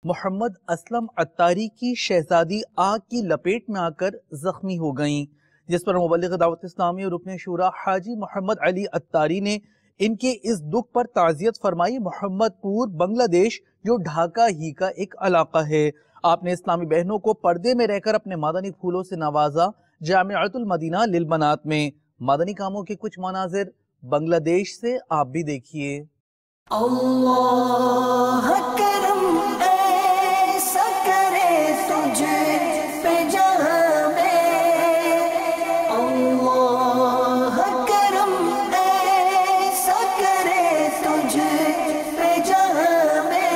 محمد اسلم عطاری کی شہزادی آگ کی لپیٹ میں آ کر زخمی ہو گئیں، جس پر مبلغ دعوت اسلامی اور رکن شورا حاجی محمد علی عطاری نے ان کے اس دکھ پر تعزیت فرمائی۔ محمد پور بنگلہ دیش جو ڈھاکہ ہی کا ایک علاقہ ہے، آپ نے اسلامی بہنوں کو پردے میں رہ کر اپنے مادنی پھولوں سے نوازا۔ جامعۃ المدینہ للبنات میں مادنی کاموں کے کچھ مناظر بنگلہ دیش سے آپ بھی دیکھیے۔ اللہ کرم ایسا کرے تجھ پہ جہاں میں، اللہ کرم ایسا کرے تجھ پہ جہاں میں،